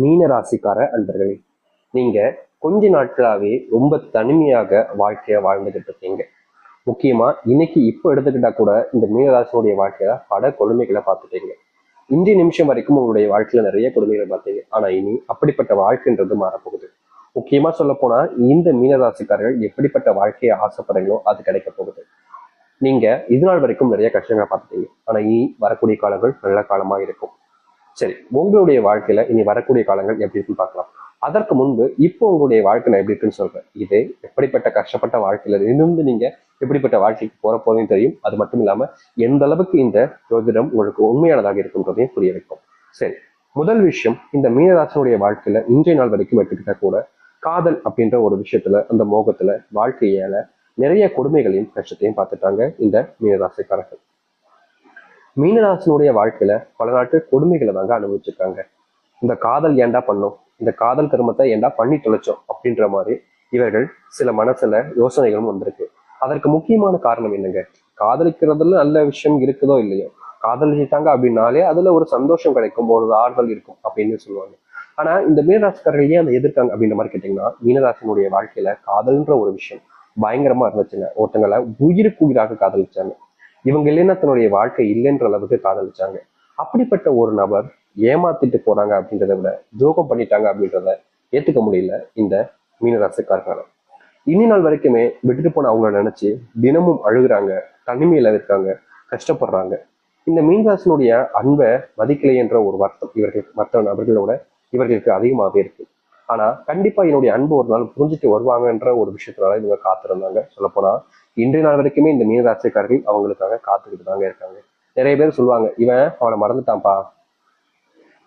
மீன ராசிக்கார அன்பர்களே, நீங்க கொஞ்ச நாட்களாவே ரொம்ப தனிமையாக வாழ்க்கைய வாழ்ந்துகிட்டு இருக்கீங்க. முக்கியமா இன்னைக்கு இப்ப எடுத்துக்கிட்டா கூட இந்த மீனராசினுடைய வாழ்க்கையில பல கொடுமைகளை பார்த்துட்டீங்க. இன்றைய நிமிஷம் வரைக்கும் உங்களுடைய வாழ்க்கையில நிறைய கொடுமைகளை பார்த்தீங்க. ஆனா இனி அப்படிப்பட்ட வாழ்க்கைன்றது மாறப்போகுது. முக்கியமா சொல்ல போனா இந்த மீனராசிக்காரர்கள் எப்படிப்பட்ட வாழ்க்கையை ஆசைப்படுறீங்களோ அது கிடைக்க போகுது. நீங்க இது நாள் வரைக்கும் நிறைய கஷ்டங்களை பார்த்துட்டீங்க. ஆனா இனி வரக்கூடிய காலங்கள் நல்ல காலமா இருக்கும். சரி, உங்களுடைய வாழ்க்கையில இனி வரக்கூடிய காலங்கள் எப்படி இருக்குன்னு பார்க்கலாம். அதற்கு முன்பு இப்போ உங்களுடைய வாழ்க்கை நான் எப்படி இருக்குன்னு சொல்றேன். இது எப்படிப்பட்ட கஷ்டப்பட்ட வாழ்க்கையில இருந்து நீங்க எப்படிப்பட்ட வாழ்க்கைக்கு போற போதையும் தெரியும். அது மட்டும் இல்லாம எந்த அளவுக்கு இந்த ஜோதிடம் உங்களுக்கு உண்மையானதாக இருக்குன்றதையும் புரிய வைக்கும். சரி, முதல் விஷயம், இந்த மீனராசனுடைய வாழ்க்கையில இன்றைய நாள் வரைக்கும் எடுத்துக்கிட்டா கூட காதல் அப்படின்ற ஒரு விஷயத்துல, அந்த மோகத்துல வாழ்க்கையால நிறைய கொடுமைகளையும் கஷ்டத்தையும் பார்த்துட்டாங்க இந்த மீனராசிக்காரர்கள். மீனராசனுடைய வாழ்க்கையில பல நாட்டு கொடுமைகளை தாங்க அனுபவிச்சிருக்காங்க. இந்த காதல் ஏண்டா பண்ணோம், இந்த காதல் கருமத்தை ஏண்டா பண்ணி தொலைச்சோம் அப்படின்ற மாதிரி இவர்கள் சில மனசுல யோசனைகளும் வந்திருக்கு. அதற்கு முக்கியமான காரணம் என்னங்க, காதலிக்கிறதுல நல்ல விஷயம் இருக்குதோ இல்லையோ, காதலிச்சிட்டாங்க அப்படின்னாலே அதுல ஒரு சந்தோஷம் கிடைக்கும், ஒரு ஆறுதல் இருக்கும் அப்படின்னு சொல்லுவாங்க. ஆனா இந்த மீனராசிக்காரர்கள் ஏன் அதை எதிர்க்காங்க அப்படின்ற மாதிரி கேட்டீங்கன்னா, மீனராசினுடைய வாழ்க்கையில காதல்ன்ற ஒரு விஷயம் பயங்கரமா இருந்துச்சுங்க. ஒருத்தங்களை உயிருக்கு உயிராக காதலிச்சாங்க. இவங்க இல்லைன்னா தன்னுடைய வாழ்க்கை இல்லைன்ற அளவுக்கு காதலிச்சாங்க. அப்படிப்பட்ட ஒரு நபர் ஏமாத்திட்டு போறாங்க அப்படின்றத விட துரோகம் பண்ணிட்டாங்க அப்படின்றத ஏத்துக்க முடியல இந்த மீனராசிக்காரர்களால. இனி நாள் வரைக்குமே விட்டுட்டு போன அவங்கள நினைச்சு தினமும் அழுகுறாங்க, தனிமையில இருக்காங்க, கஷ்டப்படுறாங்க. இந்த மீனராசினுடைய அன்பை மதிக்கலை என்ற ஒரு வருத்தம் இவர்களுக்கு மற்ற நபர்களோட இவர்களுக்கு அதிகமாகவே இருக்கு. ஆனா கண்டிப்பா என்னுடைய அன்பு ஒரு நாள் புரிஞ்சுட்டு வருவாங்கன்ற ஒரு விஷயத்தினால இவங்க காத்திருந்தாங்க. சொல்லப்போனா இன்றைய நாள் வரைக்குமே இந்த மீனராசிக்காரர்கள் அவங்களுக்காக காத்துக்கிட்டு தாங்க இருக்காங்க. நிறைய பேர் சொல்லுவாங்க, இவன் அவனை மறந்துட்டான்ப்பா,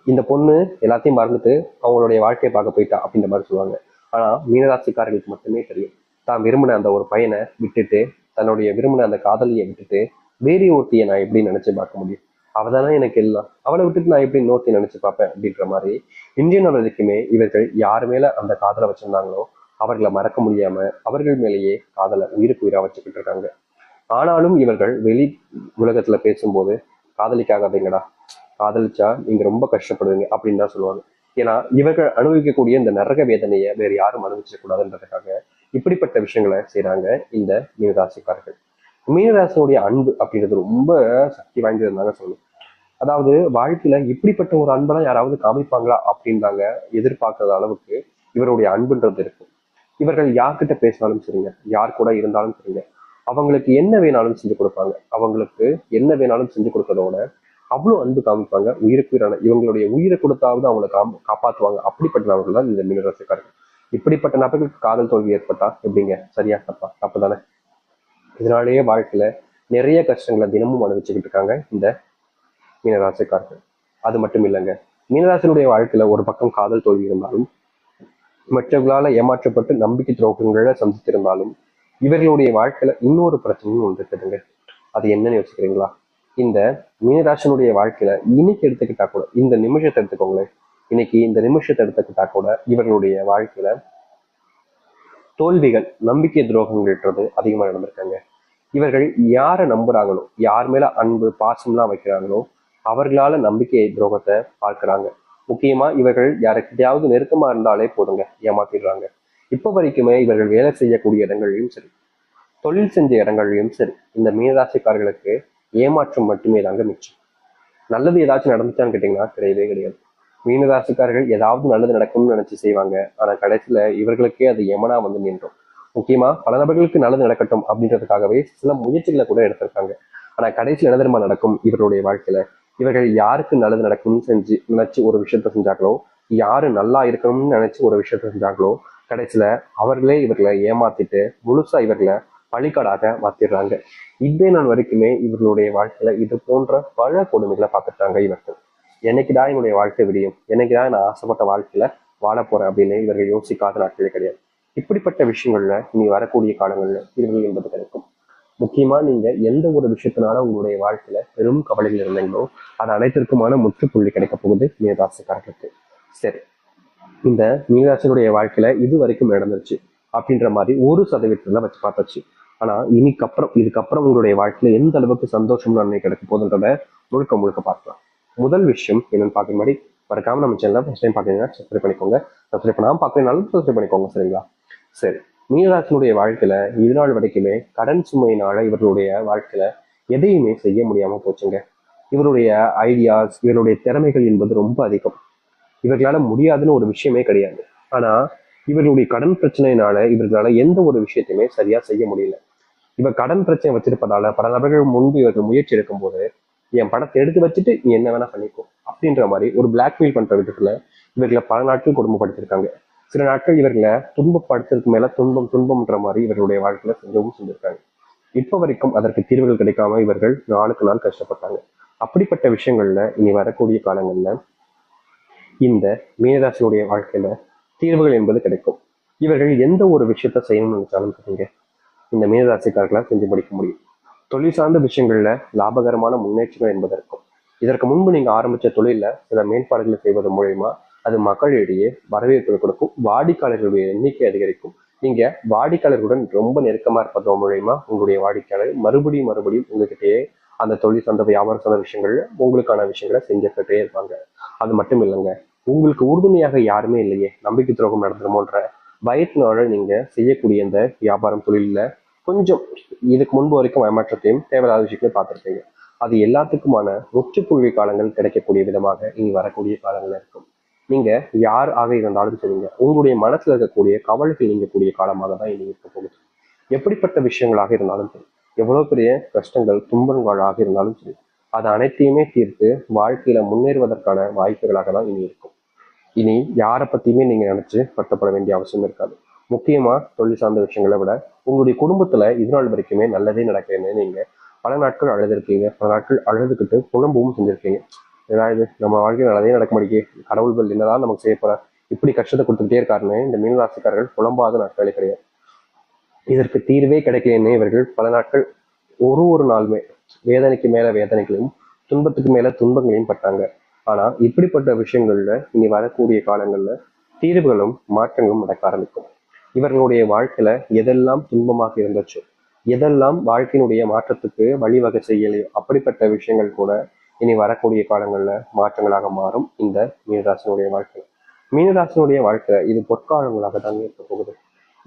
இந்த பொண்ணு எல்லாத்தையும் மறந்துட்டு அவங்களுடைய வாழ்க்கையை பார்க்க போயிட்டா அப்படின்ற மாதிரி சொல்லுவாங்க. ஆனா மீனராசிக்காரர்களுக்கு மட்டுமே தெரியும், தான் விரும்பின அந்த ஒரு பையனை விட்டுட்டு, தன்னுடைய விரும்பின அந்த காதலியை விட்டுட்டு வேறு ஒருத்தியை நான் எப்படி நினைச்சு பார்க்க முடியும், அவதானே எனக்கு எல்லாம், அவளை விட்டுட்டு நான் எப்படி இன்னொருத்தி நினைச்சு பார்ப்பேன் அப்படின்ற மாதிரி இந்திய நாள் வரைக்குமே இவர்கள் யார் மேல அந்த காதலை வச்சிருந்தாங்களோ அவர்களை மறக்க முடியாம அவர்கள் மேலேயே காதலை உயிருக்கு உயிரா வச்சுக்கிட்டு இருக்காங்க. ஆனாலும் இவர்கள் வெளி உலகத்துல பேசும்போது காதலிக்காதீங்கடா, காதலிச்சா நீங்க ரொம்ப கஷ்டப்படுவீங்க அப்படின்னு தான் சொல்லுவாங்க. ஏன்னா இவர்கள் அனுபவிக்கக்கூடிய இந்த நரக வேதனையை வேற யாரும் அனுபவிச்சிடக்கூடாதுன்றதுக்காக இப்படிப்பட்ட விஷயங்களை செய்யறாங்க இந்த மீனராசிக்காரர்கள். மீனராசினுடைய அன்பு அப்படின்றது ரொம்ப சக்தி வாய்ந்ததுனால சொல்லணும். அதாவது வாழ்க்கையில இப்படிப்பட்ட ஒரு அன்பெல்லாம் யாராவது காமிப்பாங்களா அப்படின்றாங்க எதிர்பார்க்காத அளவுக்கு இவருடைய அன்புன்றது இருக்கு. இவர்கள் யார்கிட்ட பேசினாலும் சரிங்க, யார் கூட இருந்தாலும் சரிங்க, அவங்களுக்கு என்ன வேணாலும் செஞ்சு கொடுப்பாங்க. அவங்களுக்கு என்ன வேணாலும் செஞ்சு கொடுக்கறதோட அவ்வளவு அன்பு காமிப்பாங்க. உயிருக்கு உயிரான இவங்களுடைய உயிரை கொடுத்தாவது அவங்களை காப்பாற்றுவாங்க. அப்படிப்பட்ட நபர்கள் தான் இந்த மீனராசிக்காரர்கள். இப்படிப்பட்ட நபர்களுக்கு காதல் தோல்வி ஏற்பட்டா எப்படிங்க, சரியா தப்பா? தப்பு தானே. இதனாலேயே வாழ்க்கையில நிறைய கஷ்டங்களை தினமும் அனுபவிச்சுக்கிட்டு இருக்காங்க இந்த மீனராசிக்காரர்கள். அது மட்டும் இல்லைங்க, மீனராசினுடைய வாழ்க்கையில ஒரு பக்கம் காதல் தோல்வி இருந்தாலும், மற்றவர்களால ஏமாற்றப்பட்டு நம்பிக்கை துரோகங்களை சந்தித்திருந்தாலும், இவர்களுடைய வாழ்க்கையில இன்னொரு பிரச்சனையும் ஒன்று இருக்குதுங்க. அது என்னன்னு யோசிக்கிறீங்களா? இந்த மீனராசனுடைய வாழ்க்கையில இன்னைக்கு எடுத்துக்கிட்டா கூட, இந்த நிமிஷத்தை எடுத்துக்கோங்களேன், இன்னைக்கு இந்த நிமிஷத்தை எடுத்துக்கிட்டா கூட இவர்களுடைய வாழ்க்கையில தோல்விகள், நம்பிக்கை துரோகங்கள்ன்றது அதிகமா நடந்திருக்காங்க. இவர்கள் யாரை நம்புறாங்களோ, யார் மேல அன்பு பாசம்லாம் வைக்கிறாங்களோ அவர்களால நம்பிக்கை துரோகத்தை பார்க்கிறாங்க. முக்கியமா இவர்கள் யாருக்கிட்டையாவது நெருக்கமா இருந்தாலே போதுங்க ஏமாத்திடுறாங்க. இப்ப வரைக்குமே இவர்கள் வேலை செய்யக்கூடிய இடங்கள்லயும் சரி, தொழில் செஞ்ச இடங்கள்லயும் சரி, இந்த மீனராசிக்காரர்களுக்கு ஏமாற்றம் மட்டுமே தாங்க மிச்சம். நல்லது ஏதாச்சும் நடந்துச்சான்னு கேட்டீங்கன்னா கிடையவே கிடையாது. மீனராசிக்காரர்கள் ஏதாவது நல்லது நடக்கும்னு நினைச்சு செய்வாங்க. ஆனா கடைசியில இவர்களுக்கே அது எமனா வந்து நின்றோம். முக்கியமா பல நபர்களுக்கு நல்லது நடக்கட்டும் அப்படின்றதுக்காகவே சில முயற்சிகளை கூட எடுத்திருக்காங்க. ஆனா கடைசியில் என்ன தெரியுமா நடக்கும் இவருடைய வாழ்க்கையில? இவர்கள் யாருக்கு நல்லது நடக்கும்னு செஞ்சு நினைச்சு ஒரு விஷயத்த செஞ்சாங்களோ, யாரு நல்லா இருக்கணும்னு நினைச்சு ஒரு விஷயத்த செஞ்சாங்களோ, கடைசியில அவர்களே இவர்களை ஏமாத்திட்டு முழுசா இவர்களை பழிக்காடாக மாத்திடுறாங்க. இதே நாள் வரைக்குமே இவர்களுடைய வாழ்க்கையில இது போன்ற பல கொடுமைகளை பார்த்துட்டாங்க இவர்கள். என்னைக்குதான் என்னுடைய வாழ்க்கை விடியும், என்னைக்குதான் நான் ஆசைப்பட்ட வாழ்க்கையில வாழ போறேன் அப்படின்னு இவர்கள் யோசிக்காத நாட்களே கிடையாது. இப்படிப்பட்ட விஷயங்கள்ல இனி வரக்கூடிய காலங்கள்ல தீர்வுகள் என்பது கிடைக்கும். முக்கியமா நீங்க எந்த ஒரு விஷயத்தினால உங்களுடைய வாழ்க்கையில பெரும் கவலைகள் இருந்தீங்களோ அது அனைத்திற்குமான முற்றுப்புள்ளி கிடைக்க போகுது மீனராசிக்காரர்களுக்கு. சரி, இந்த மீனராசினுடைய வாழ்க்கையில இது வரைக்கும் நடந்துருச்சு அப்படின்ற மாதிரி 1% வச்சு பார்த்தாச்சு. ஆனா இதுக்கப்புறம் உங்களுடைய வாழ்க்கையில எந்த அளவுக்கு சந்தோஷம் நன்மை கிடைக்க போகுதுன்றத முழுக்க முழுக்க பார்க்கலாம். முதல் விஷயம் என்னன்னு பார்க்க முன்னாடி மறக்காம நம்ம சேனலை ஃபர்ஸ்ட் டைம் பார்த்தீங்கன்னா சப்ஸ்கிரைப் பண்ணிக்கோங்க. சப்ஸ்கிரைப் பண்ணாமல் பார்க்கறதுனாலும் சப்ஸ்கிரைப் பண்ணிக்கோங்க. சரிங்களா? சரி, மீனராசினுடைய வாழ்க்கையில இது நாள் வரைக்குமே கடன் சுமையினால இவர்களுடைய வாழ்க்கையில எதையுமே செய்ய முடியாம போச்சுங்க. இவருடைய ஐடியாஸ், இவருடைய திறமைகள் என்பது ரொம்ப அதிகம். இவர்களால முடியாதுன்னு ஒரு விஷயமே கிடையாது. ஆனா இவர்களுடைய கடன் பிரச்சனையினால இவர்களால எந்த ஒரு விஷயத்தையுமே சரியா செய்ய முடியல. இவர் கடன் பிரச்சனை வச்சிருப்பதால பல நபர்கள் முன்பு இவர்கள் முயற்சி எடுக்கும் போது, என் பணத்தை எடுத்து வச்சுட்டு நீ என்ன வேணா பண்ணிக்கோ அப்படின்ற மாதிரி ஒரு பிளாக்மெயில் பண்ற விதத்துல இவர்களை பல நாட்கள் கொடுமைப்படுத்திருக்காங்க. சில நாட்கள் இவர்களை துன்பப்படுத்துறதுக்கு மேல துன்பம் துன்பம்ன்ற மாதிரி இவர்களுடைய வாழ்க்கையில செஞ்சவும் செஞ்சிருக்காங்க. இப்ப வரைக்கும் அதற்கு தீர்வுகள் கிடைக்காம இவர்கள் நாளுக்கு நாள் கஷ்டப்பட்டாங்க. அப்படிப்பட்ட விஷயங்கள்ல இனி வரக்கூடிய காலங்கள்ல இந்த மீனராசியுடைய வாழ்க்கையில தீர்வுகள் என்பது கிடைக்கும். இவர்கள் எந்த ஒரு விஷயத்த செய்யணும்னு நினைச்சாலும் சரிங்க, இந்த மீனராசிக்காரர்களால் செஞ்சு முடிக்க முடியும். தொழில் சார்ந்த விஷயங்கள்ல லாபகரமான முன்னேற்றங்கள் என்பது இருக்கும். இதற்கு முன்பு நீங்க ஆரம்பிச்ச தொழில சில மேம்பாடுகளை செய்வது மூலயமா அது மக்களிடையே வரவேற்பு கொடுக்கும், வாடிக்கையாளர்களுடைய எண்ணிக்கை அதிகரிக்கும். நீங்க வாடிக்கையாளர்களுடன் ரொம்ப நெருக்கமா இருப்பது மூலயமா உங்களுடைய வாடிக்கையாளர் மறுபடியும் மறுபடியும் உங்ககிட்டயே அந்த தொழில் சார்ந்த வியாபாரம் சார்ந்த விஷயங்கள்ல உங்களுக்கான விஷயங்களை செஞ்சுக்கிட்டே இருப்பாங்க. அது மட்டும் இல்லைங்க, உங்களுக்கு உறுதுணையாக யாருமே இல்லையே, நம்பிக்கை துரோகம் நடந்துருமோன்ற பயத்தினால நீங்க செய்யக்கூடிய இந்த வியாபாரம் தொழில கொஞ்சம் இதுக்கு முன்பு வரைக்கும் ஏமாற்றத்தையும் தேவையில்லாத விஷயங்களையும் பார்த்துருப்பீங்க. அது எல்லாத்துக்குமான முற்றுப்புள்ளி காலங்கள் கிடைக்கக்கூடிய விதமாக இனி வரக்கூடிய காலங்கள் இருக்கும். நீங்க யார் ஆக இருந்தாலும் சரிங்க, உங்களுடைய மனசுல இருக்கக்கூடிய கவலைகள் நீங்கக்கூடிய காலமாக தான் இனி இருக்க போகுது. எப்படிப்பட்ட விஷயங்களாக இருந்தாலும் சரி, எவ்வளவு பெரிய கஷ்டங்கள் துன்பங்களாக இருந்தாலும் சரி, அது அனைத்தையுமே தீர்த்து வாழ்க்கையில முன்னேறுவதற்கான வாய்ப்புகளாக தான் இனி இருக்கும். இனி யாரை பத்தியுமே நீங்க நினைச்சு வருத்தப்பட வேண்டிய அவசியம் இருக்காது. முக்கியமா தொழில் சார்ந்த விஷயங்களை விட உங்களுடைய குடும்பத்துல இது நாள் வரைக்குமே நல்லதே நடக்குதுன்னு நீங்க பல நாட்கள் அழுதுருக்கீங்க, பல நாட்கள் அழுதுகிட்டு புலம்பவும் செஞ்சிருக்கீங்க. ஏதாவது நம்ம வாழ்க்கையில் நல்லதே நடக்க மாட்டேங்குது, கடவுள்கள் என்னதான் நமக்கு செய்ய போற, இப்படி கஷ்டத்தை கொடுத்துக்கிட்டே இருக்காருன்னு இந்த மீனராசிக்காரர்கள் புலம்பாத நாட்களே கிடையாது. இதற்கு தீர்வே கிடைக்கலன்னு இவர்கள் பல நாட்கள் ஒரு ஒரு நாளுமே வேதனைக்கு மேல வேதனைகளையும் துன்பத்துக்கு மேல துன்பங்களையும் பட்டாங்க. ஆனா இப்படிப்பட்ட விஷயங்கள்ல இனி வரக்கூடிய காலங்கள்ல தீர்வுகளும் மாற்றங்களும் நடக்க ஆரம்பிக்கும். இவர்களுடைய வாழ்க்கையில எதெல்லாம் துன்பமாக இருந்துச்சோ, எதெல்லாம் வாழ்க்கையினுடைய மாற்றத்துக்கு வழிவகை செய்யலையோ அப்படிப்பட்ட விஷயங்கள் கூட இனி வரக்கூடிய காலங்கள்ல மாற்றங்களாக மாறும் இந்த மீனராசினுடைய வாழ்க்கை. மீனராசினுடைய வாழ்க்கை இது பொற்காலங்களாக தான் இருக்க போகுது.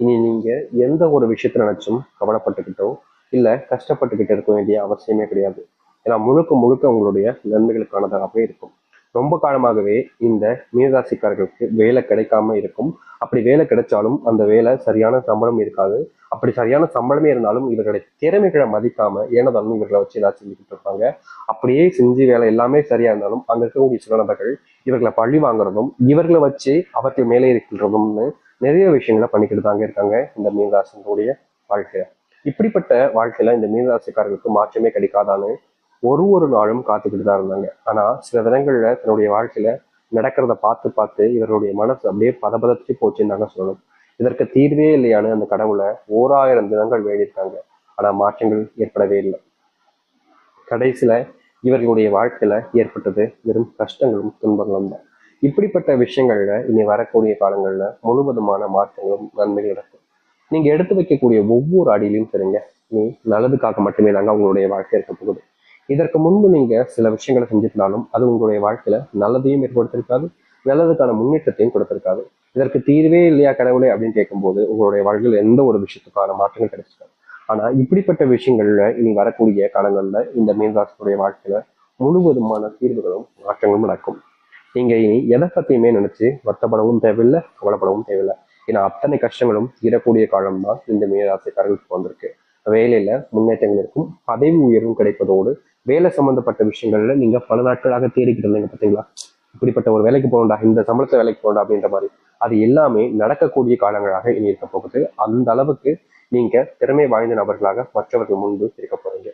இனி நீங்க எந்த ஒரு விஷயத்த நினைச்சும் கவலைப்பட்டுக்கிட்டோ இல்ல கஷ்டப்பட்டுக்கிட்டு இருக்க வேண்டிய அவசியமே கிடையாது. ஏன்னா முழுக்க முழுக்க உங்களுடைய நன்மைகளுக்கானதாகவே இருக்கும். ரொம்ப காலமாகவே இந்த மீனராசிக்காரர்களுக்கு வேலை கிடைக்காம இருக்கும். அப்படி வேலை கிடைச்சாலும் அந்த வேலை சரியான சம்பளம் இருக்காது. அப்படி சரியான சம்பளமே இருந்தாலும் இவர்களுடைய திறமைகளை மதிக்காம ஏனதாலும் இவர்களை வச்சு ஏதாவது செஞ்சுக்கிட்டு இருப்பாங்க. அப்படியே செஞ்சு வேலை எல்லாமே சரியா இருந்தாலும் அங்க இருக்கக்கூடிய சில நபர்கள் இவர்களை பழி வாங்குறதும் இவர்களை வச்சு அவர்கள் மேலே இருக்கின்றதும்னு நிறைய விஷயங்களை பண்ணிக்கிட்டு தாங்க இருக்காங்க இந்த மீனராசினுடைய வாழ்க்கைய. இப்படிப்பட்ட வாழ்க்கையில இந்த மீனராசிக்காரர்களுக்கு மாற்றமே கிடைக்காதான்னு ஒரு ஒரு நாளும் காத்துக்கிட்டு தான் இருந்தாங்க. ஆனா சில தினங்கள்ல தன்னுடைய வாழ்க்கையில நடக்கிறத பார்த்து பார்த்து இவருடைய மனசு அப்படியே பதபதச்சு போச்சுன்னு தாங்க சொல்லணும். இதற்கு தீர்வே இல்லையான்னு அந்த கடவுளை 1000 தினங்கள் வேண்டியிருக்காங்க. ஆனா மாற்றங்கள் ஏற்படவே இல்லை. கடைசியில இவர்களுடைய வாழ்க்கையில ஏற்பட்டது வெறும் கஷ்டங்களும் துன்பங்களும் தான். இப்படிப்பட்ட விஷயங்கள்ல இனி வரக்கூடிய காலங்கள்ல முழுவதுமான மாற்றங்களும் நன்மைகள் நடக்கும். நீங்க எடுத்து வைக்கக்கூடிய ஒவ்வொரு அடியிலையும் சரிங்க, நீ நல்லதுக்காக மட்டுமே தாங்க உங்களுடைய வாழ்க்கை இருக்க போகுது. இதற்கு முன்பு நீங்க சில விஷயங்களை செஞ்சிருந்தாலும் அது உங்களுடைய வாழ்க்கையில நல்லதையும் ஏற்படுத்திருக்காது, நல்லதுக்கான முன்னேற்றத்தையும் கொடுத்திருக்காது. இதற்கு தீர்வே இல்லையா கடவுளே அப்படின்னு கேட்கும்போது உங்களுடைய வாழ்க்கையில் எந்த ஒரு விஷயத்துக்கான மாற்றங்கள் கிடைச்சிருக்காது. ஆனா இப்படிப்பட்ட விஷயங்கள்ல இனி வரக்கூடிய காலங்கள்ல இந்த மீனராசினுடைய வாழ்க்கையில முழுவதுமான தீர்வுகளும் மாற்றங்களும் நடக்கும். நீங்க இனி எதை பத்தியுமே நினைச்சு வருத்தப்படவும் தேவையில்லை, கவலைப்படவும் தேவையில்லை. ஏன்னா அத்தனை கஷ்டங்களும் தீரக்கூடிய காலம் தான் இந்த மீனராசிக்காரர்களுக்கு வந்திருக்கு. வேலையில முன்னேற்றங்கள் இருக்கும், பதவி உயர்வும் கிடைப்பதோடு வேலை சம்பந்தப்பட்ட விஷயங்கள்ல நீங்க பல நாட்களாக தேடிக்கிட்டு இருந்தீங்க பார்த்தீங்களா, இப்படிப்பட்ட ஒரு வேலைக்கு போகண்டா, இந்த சம்பளத்தை வேலைக்கு போகண்டா அப்படின்ற மாதிரி அது எல்லாமே நடக்கக்கூடிய காலங்களாக இனி இருக்க போகுது. அந்த அளவுக்கு நீங்க திறமை வாய்ந்த நபர்களாக மற்றவர்கள் முன்பு இருக்க போறீங்க.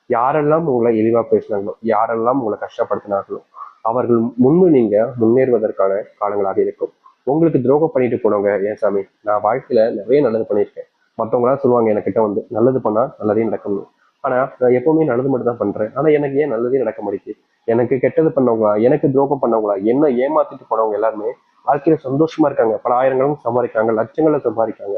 யாரெல்லாம் உங்களை இழிவா பேசினாங்களோ, யாரெல்லாம் உங்களை கஷ்டப்படுத்தினார்களோ அவர்கள் முன்பு நீங்க முன்னேறுவதற்கான காலங்களாக இருக்கும். உங்களுக்கு துரோகம் பண்ணிட்டு போனவங்க, ஏன் சாமி நான் வாழ்க்கையில நிறைய நல்லது பண்ணியிருக்கேன், மற்றவங்களாம் சொல்லுவாங்க என்கிட்ட வந்து நல்லது பண்ணா நல்லதே நடக்கணும், ஆனா நான் எப்பவுமே நல்லது மட்டும் தான் பண்றேன், ஆனா எனக்கு ஏன் நல்லதே நடக்க மாட்டேங்குது, எனக்கு கெட்டது பண்ணவங்களா, எனக்கு துரோகம் பண்ணவங்களா, என்ன ஏமாத்திட்டு போனவங்க எல்லாருமே வாழ்க்கையில சந்தோஷமா இருக்காங்க, பல ஆயிரங்களும் சம்பாதிக்காங்க, லட்சங்களை சம்பாதிக்காங்க,